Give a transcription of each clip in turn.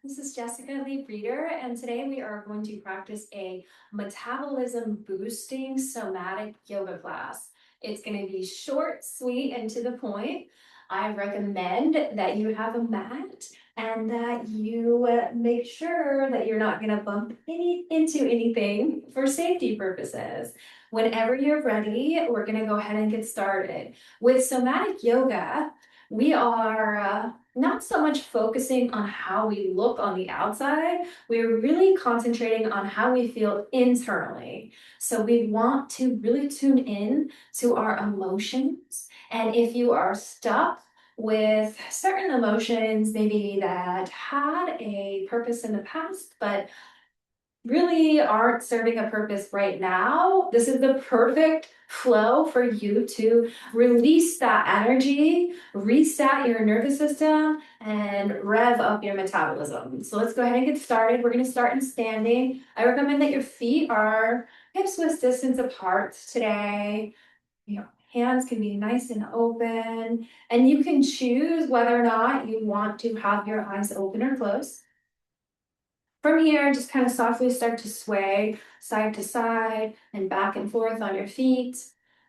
This is Jessica Lee Breeder, and today we are going to practice a metabolism boosting somatic yoga class. It's going to be short, sweet, and to the point. I recommend that you have a mat and that you make sure that you're not going to bump into anything for safety purposes. Whenever you're ready, we're going to go ahead and get started. With somatic yoga, we are not so much focusing on how we look on the outside, we're really concentrating on how we feel internally. So we want to really tune in to our emotions. And if you are stuck with certain emotions, maybe that had a purpose in the past, but really aren't serving a purpose right now, this is the perfect flow for you to release that energy, reset your nervous system, and rev up your metabolism. So let's go ahead and get started. We're going to start in standing. I recommend that your feet are hips width distance apart today. Hands can be nice and open, and you can choose whether or not you want to have your eyes open or closed. From here, just kind of softly start to sway side to side and back and forth on your feet.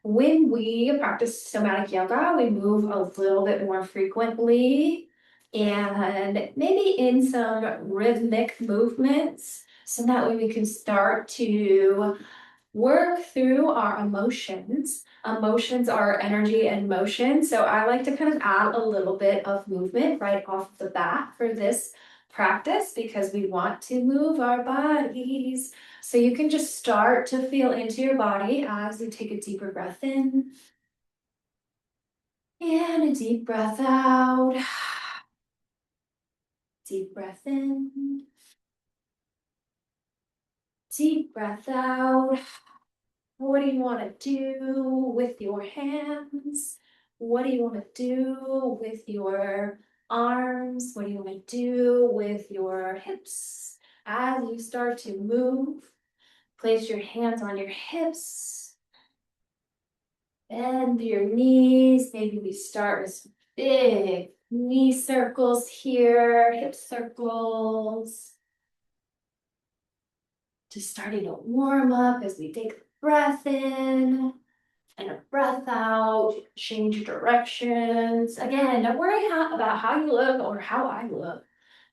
When we practice somatic yoga, we move a little bit more frequently and maybe in some rhythmic movements. So that way we can start to work through our emotions. Emotions are energy and motion. So I like to kind of add a little bit of movement right off the bat for this practice because we want to move our bodies. So you can just start to feel into your body as you take a deeper breath in and a deep breath out. Deep breath in, deep breath out. What do you want to do with your hands? What do you want to do with your arms? What do you want to do with your hips? As you start to move, place your hands on your hips, bend your knees. Maybe we start with some big knee circles here, hip circles. Just starting to warm up as we take a breath in and a breath out, change directions. Again, don't worry about how you look or how I look,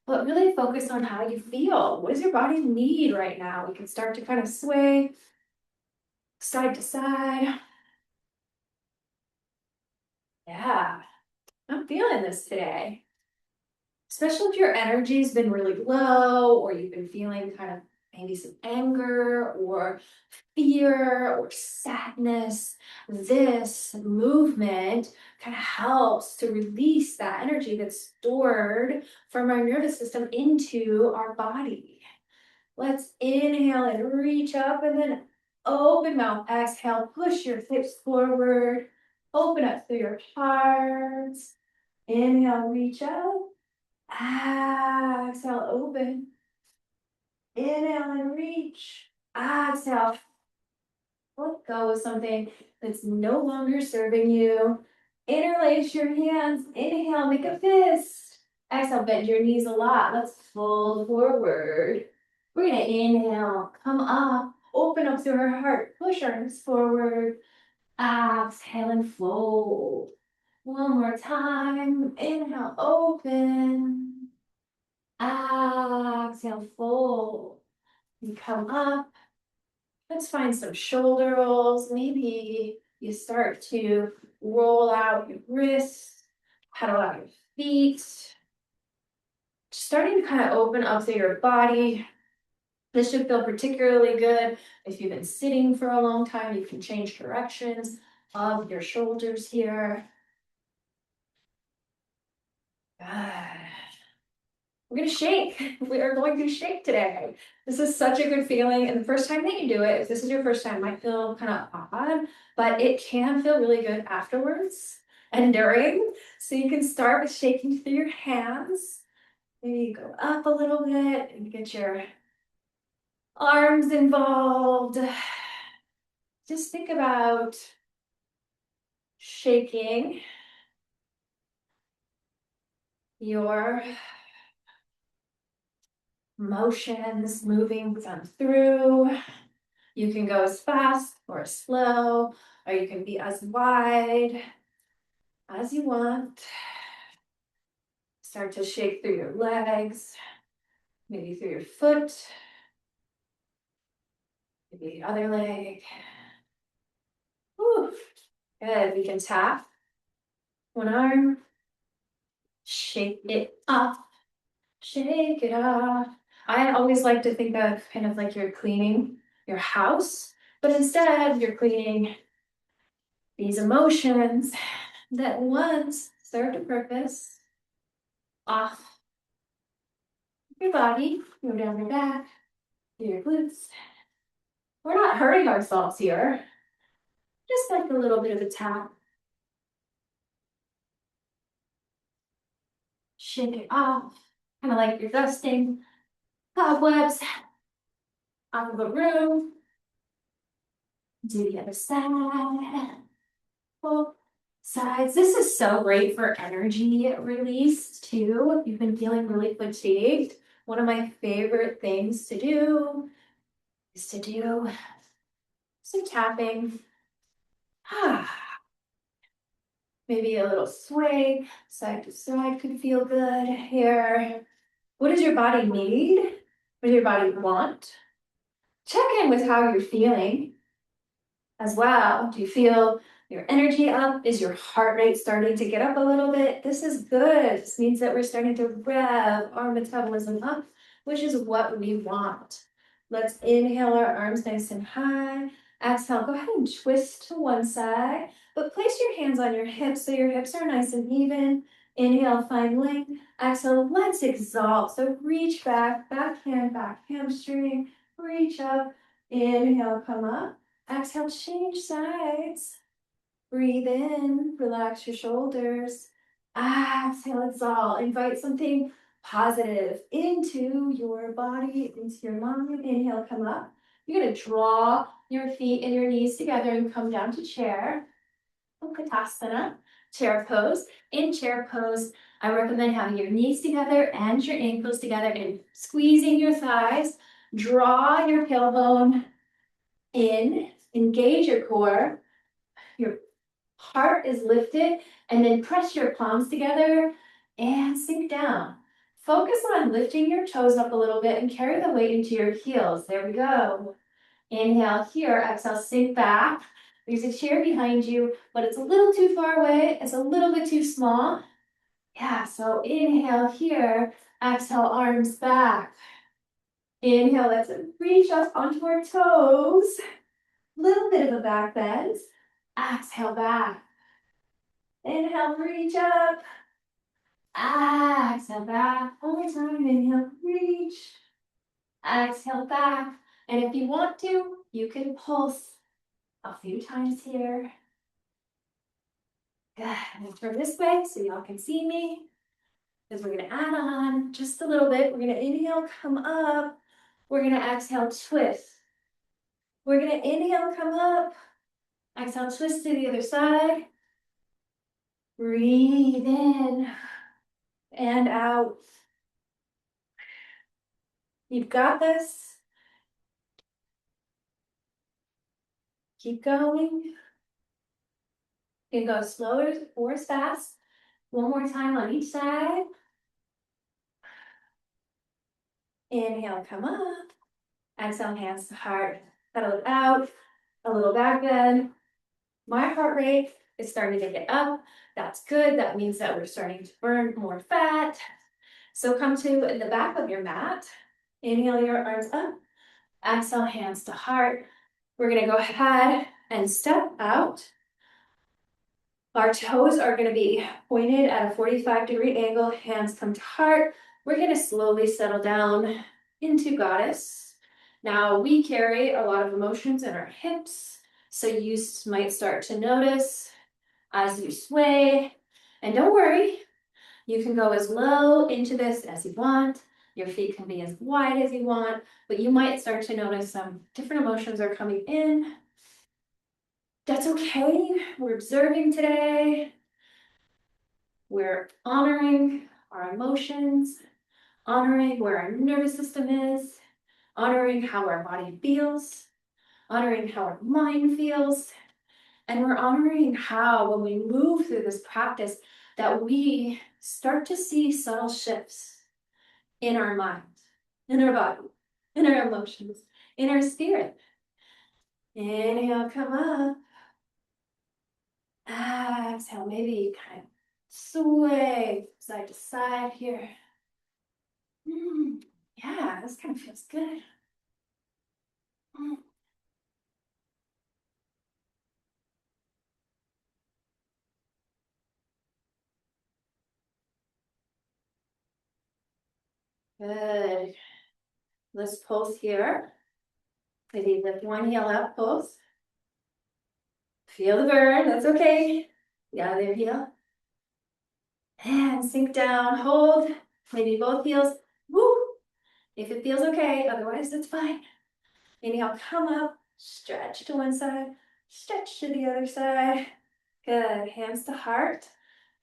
but really focus on how you feel. What does your body need right now? We can start to kind of sway side to side. Yeah, I'm feeling this today. Especially if your energy's been really low or you've been feeling kind of maybe some anger or fear or sadness, this movement kind of helps to release that energy that's stored from our nervous system into our body. Let's inhale and reach up and then open mouth. Exhale, push your hips forward. Open up through your heart. Inhale, reach up. Exhale, open. Inhale and reach. Exhale, let go of something that's no longer serving you. Interlace your hands. Inhale, make a fist. Exhale, bend your knees a lot. Let's fold forward. We're going to inhale, come up, open up through our heart, push our hips forward. Exhale and fold. One more time. Inhale, open. Exhale, fold. And come up. Let's find some shoulder rolls. Maybe you start to roll out your wrists, pedal out your feet. Starting to kind of open up through your body. This should feel particularly good if you've been sitting for a long time. You can change directions of your shoulders here. Good. We're going to shake. We are going to shake today. This is such a good feeling. And the first time that you do it, if this is your first time, might feel kind of odd, but it can feel really good afterwards and during. So you can start with shaking through your hands. Maybe you go up a little bit and get your arms involved. Just think about shaking your motions moving them through. You can go as fast or as slow, or you can be as wide as you want. Start to shake through your legs, maybe through your foot, maybe the other leg. Whew. Good, we can tap one arm, shake it off, shake it off. I always like to think of kind of like you're cleaning your house, but instead you're cleaning these emotions that once served a purpose off your body, go down your back, to your glutes. We're not hurting ourselves here, just like a little bit of a tap. Shake it off, kind of like you're dusting cobwebs out of a room. Do the other side. Both sides. This is so great for energy release too. If you've been feeling really fatigued, one of my favorite things to do is to do some tapping. Maybe a little sway, side to side could feel good here. What does your body need? What does your body want? Check in with how you're feeling as well. Do you feel your energy up? Is your heart rate starting to get up a little bit? This is good. This means that we're starting to rev our metabolism up, which is what we want. Let's inhale our arms nice and high. Exhale, go ahead and twist to one side, but place your hands on your hips so your hips are nice and even. Inhale, find length. Exhale, let's exalt. So reach back, back hand, back hamstring. Reach up. Inhale, come up. Exhale, change sides. Breathe in, relax your shoulders. Exhale, exhale. Invite something positive into your body, into your mind. Inhale, come up. You're going to draw your feet and your knees together and come down to chair. Utkatasana, chair pose. In chair pose, I recommend having your knees together and your ankles together and squeezing your thighs. Draw your tailbone in, engage your core, your heart is lifted, and then press your palms together and sink down. Focus on lifting your toes up a little bit and carry the weight into your heels. There we go. Inhale here, exhale, sink back. There's a chair behind you, but it's a little too far away. It's a little bit too small. Yeah, so inhale here, exhale, arms back. Inhale, let's reach up onto our toes. Little bit of a back bend. Exhale back. Inhale, reach up. Exhale back. One more time. Inhale, reach. Exhale back. And if you want to, you can pulse a few times here. Good. And turn this way so y'all can see me. Because we're going to add on just a little bit. We're going to inhale, come up. We're going to exhale, twist. We're going to inhale, come up. Exhale, twist to the other side. Breathe in and out. You've got this. Keep going. You can go slower or as fast. One more time on each side. Inhale, come up. Exhale, hands to heart. Pedal it out. A little back bend. My heart rate is starting to get up. That's good. That means that we're starting to burn more fat. So come to the back of your mat. Inhale your arms up. Exhale, hands to heart. We're going to go ahead and step out. Our toes are going to be pointed at a 45-degree angle. Hands come to heart. We're going to slowly settle down into goddess. Now we carry a lot of emotions in our hips, so you might start to notice as you sway. And don't worry, you can go as low into this as you want. Your feet can be as wide as you want, but you might start to notice some different emotions are coming in. That's okay. We're observing today. We're honoring our emotions. honoring where our nervous system is, honoring how our body feels, honoring how our mind feels, and we're honoring how, when we move through this practice, that we start to see subtle shifts in our mind, in our body, in our emotions, in our spirit. Inhale, come up. Exhale, maybe kind of sway side to side here. Yeah, this kind of feels good. Good. Let's pulse here. Maybe lift one heel up, pulse. Feel the burn, that's okay. The other heel. And sink down, hold. Maybe both heels. Woo! If it feels okay, otherwise that's fine. Inhale, come up, stretch to one side, stretch to the other side. Good, hands to heart.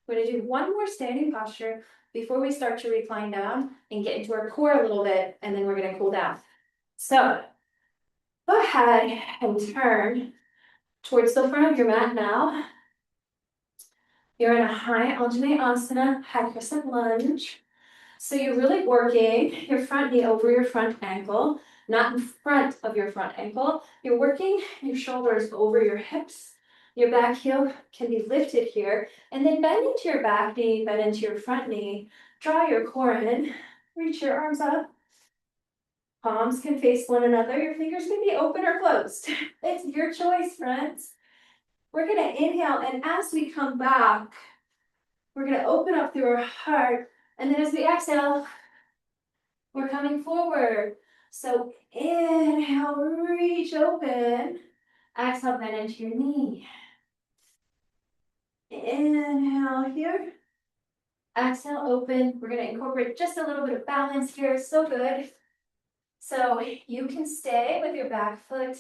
We're gonna do one more standing posture before we start to recline down and get into our core a little bit, and then we're gonna cool down. So, go ahead and turn towards the front of your mat now. You're in a high Anjaneyasana, high crescent lunge. So you're really working your front knee over your front ankle, not in front of your front ankle. You're working your shoulders over your hips. Your back heel can be lifted here, and then bend into your back knee, bend into your front knee. Draw your core in, reach your arms up. Palms can face one another. Your fingers can be open or closed. It's your choice, friends. We're gonna inhale, and as we come back, we're gonna open up through our heart, and then as we exhale, we're coming forward. So inhale, reach open. Exhale, bend into your knee. Inhale here. Exhale, open. We're gonna incorporate just a little bit of balance here. So good. So you can stay with your back foot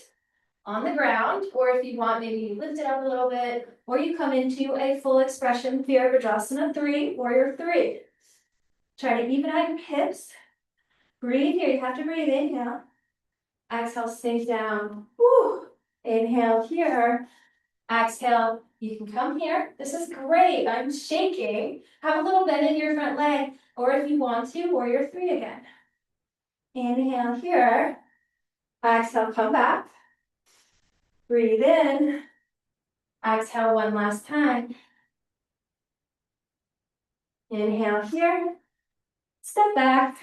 on the ground, or if you want, maybe you lift it up a little bit, or you come into a full expression Virabhadrasana 3, Warrior 3. Try to even out your hips. Breathe here. You have to breathe. Inhale. Exhale, sink down. Woo. Inhale here. Exhale, you can come here. This is great. I'm shaking. Have a little bend in your front leg, or if you want to, Warrior 3 again. Inhale here. Exhale, come back. Breathe in. Exhale one last time. Inhale here. Step back.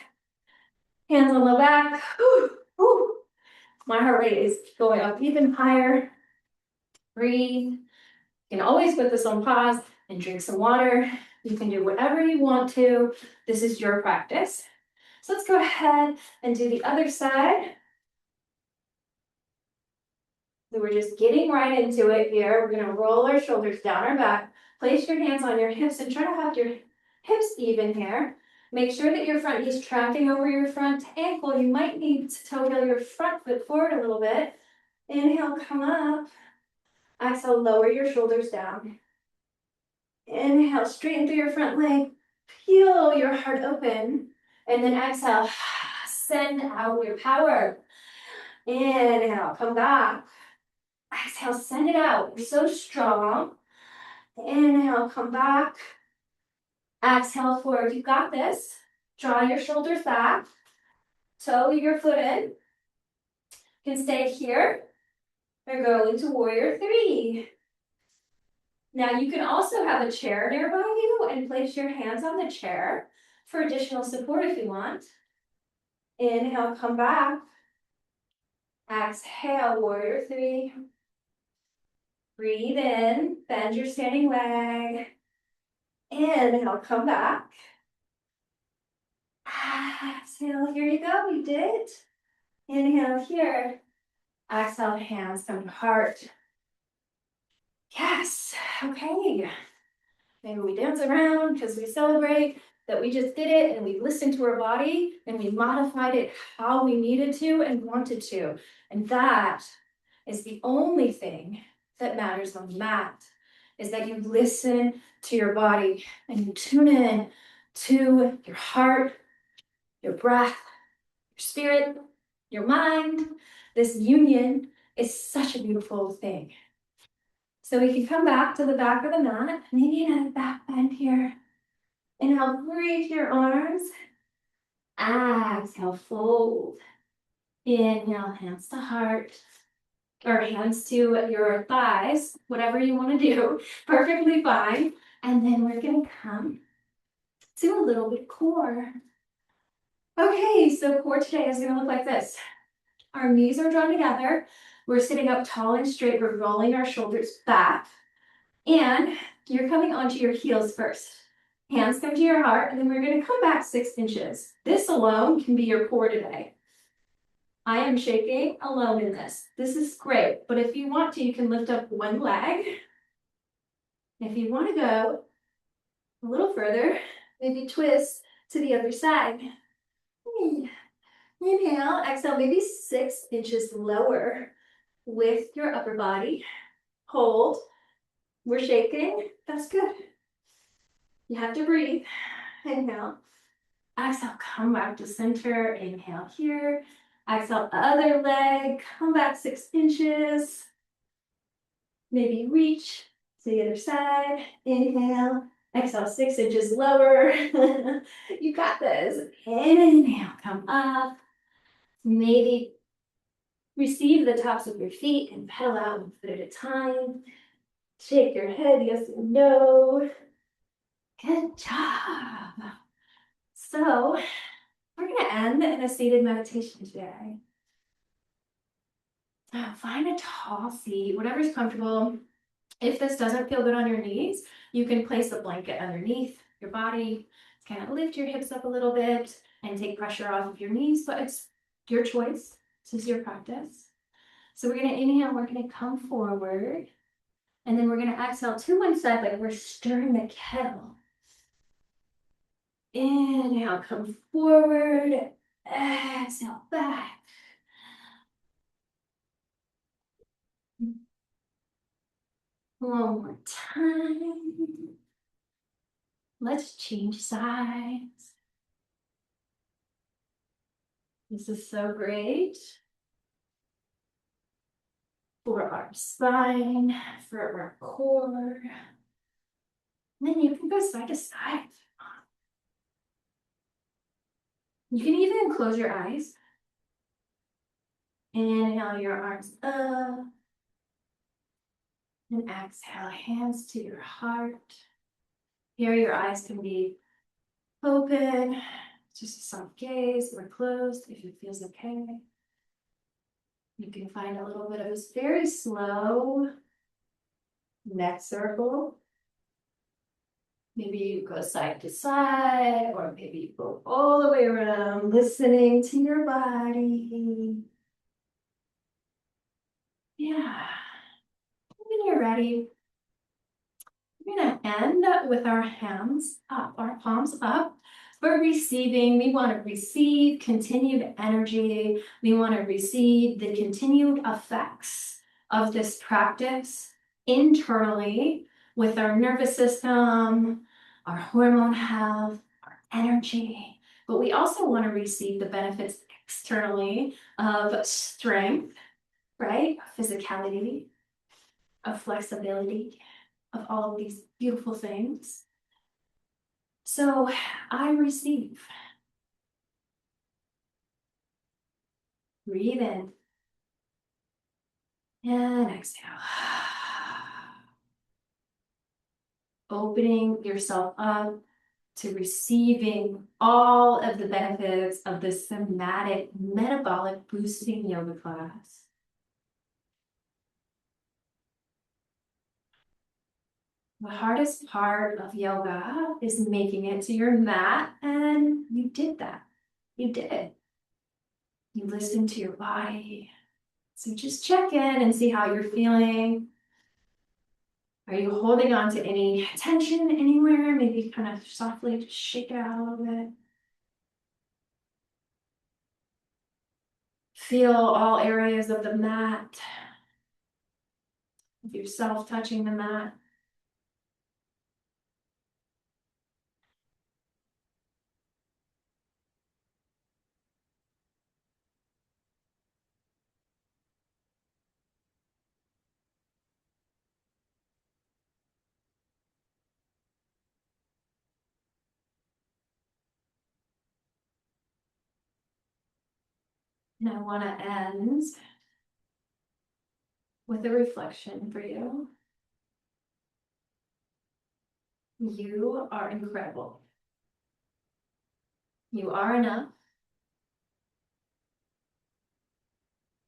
Hands on the back. Whew, whew. My heart rate is going up even higher. Breathe. You can always put this on pause and drink some water. You can do whatever you want to. This is your practice. So let's go ahead and do the other side. So we're just getting right into it here. We're gonna roll our shoulders down our back. Place your hands on your hips and try to have your hips even here. Make sure that your front knee is tracking over your front ankle. You might need to toe heel your front foot forward a little bit. Inhale, come up. Exhale, lower your shoulders down. Inhale, straighten through your front leg. Peel your heart open. And then exhale, send out your power. Inhale, come back. Exhale, send it out. You're so strong. Inhale, come back. Exhale, forward. You got this. Draw your shoulders back. Toe your foot in. You can stay here or go into Warrior 3. Now you can also have a chair nearby you and place your hands on the chair for additional support if you want. Inhale, come back. Exhale, Warrior 3. Breathe in, bend your standing leg. Inhale, come back. Exhale, here you go, we did it. Inhale here. Exhale, hands come to heart. Yes, okay. Maybe we dance around because we celebrate that we just did it and we listened to our body and we modified it how we needed to and wanted to. And that is the only thing that matters on the mat, is that you listen to your body and you tune in to your heart your breath, your spirit, your mind. This union is such a beautiful thing. So we can come back to the back of the mat, maybe another back bend here. Inhale, reach your arms. Exhale, fold. Inhale, hands to heart, or hands to your thighs, whatever you want to do, perfectly fine. And then we're gonna come to a little bit core. Okay, so core today is gonna look like this. Our knees are drawn together. We're sitting up tall and straight. We're rolling our shoulders back. And you're coming onto your heels first. Hands come to your heart, and then we're gonna come back 6 inches. This alone can be your core today. I am shaking alone in this. This is great, but if you want to, you can lift up one leg. If you want to go a little further, maybe twist to the other side. Inhale, exhale, maybe 6 inches lower with your upper body. Hold. We're shaking. That's good. You have to breathe. Inhale. Exhale, come back to center. Inhale here. Exhale, other leg. Come back 6 inches. Maybe reach to the other side. Inhale. Exhale, 6 inches lower. You got this. Inhale, come up. Maybe receive the tops of your feet and pedal out one foot at a time. Shake your head, yes and no. Good job. So, we're going to end in a seated meditation today. Find a tall seat, whatever's comfortable. If this doesn't feel good on your knees, you can place a blanket underneath your body. Kind of lift your hips up a little bit and take pressure off of your knees, but it's your choice. This is your practice. So we're going to inhale, we're going to come forward, and then we're going to exhale to one side like we're stirring the kettle. Inhale, come forward, exhale, back. One more time. Let's change sides. This is so great for our spine, for our core. And then you can go side to side. You can even close your eyes. Inhale your arms up. And exhale, hands to your heart. Here your eyes can be open, just a soft gaze, or closed if it feels okay. You can find a little bit of this very slow neck circle. Maybe you go side to side, or maybe you go all the way around, listening to your body. Yeah. When you're ready, we're gonna end with our hands up, our palms up. We're receiving, we want to receive continued energy. We want to receive the continued effects of this practice internally with our nervous system, our hormone health, our energy. But we also want to receive the benefits externally of strength, right? Physicality, of flexibility, of all of these beautiful things. So I receive. Breathe in and exhale. Opening yourself up to receiving all of the benefits of this somatic metabolic boosting yoga class. The hardest part of yoga is making it to your mat, and you did that. You did it. You listened to your body. So just check in and see how you're feeling. Are you holding on to any tension anywhere? Maybe kind of softly just shake it out a little bit. Feel all areas of the mat. With yourself touching the mat. And I want to end with a reflection for you. You are incredible. You are enough.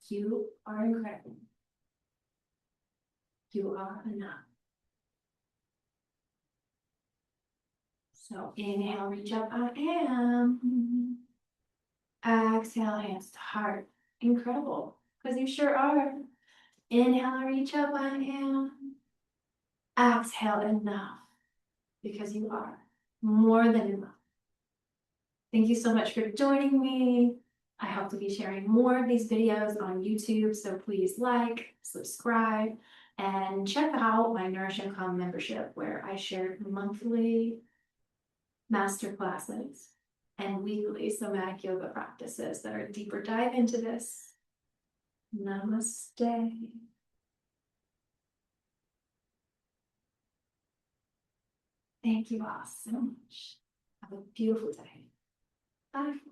You are incredible. You are enough. So inhale, reach up, I am. Exhale, hands to heart. Incredible, because you sure are. Inhale, reach up, I am. Exhale, enough, because you are more than enough. Thank you so much for joining me. I hope to be sharing more of these videos on YouTube, so please like, subscribe, and check out my Nourish and Calm membership, where I share monthly master classes and weekly somatic yoga practices that are a deeper dive into this. Namaste. Thank you all so much. Have a beautiful day. Bye.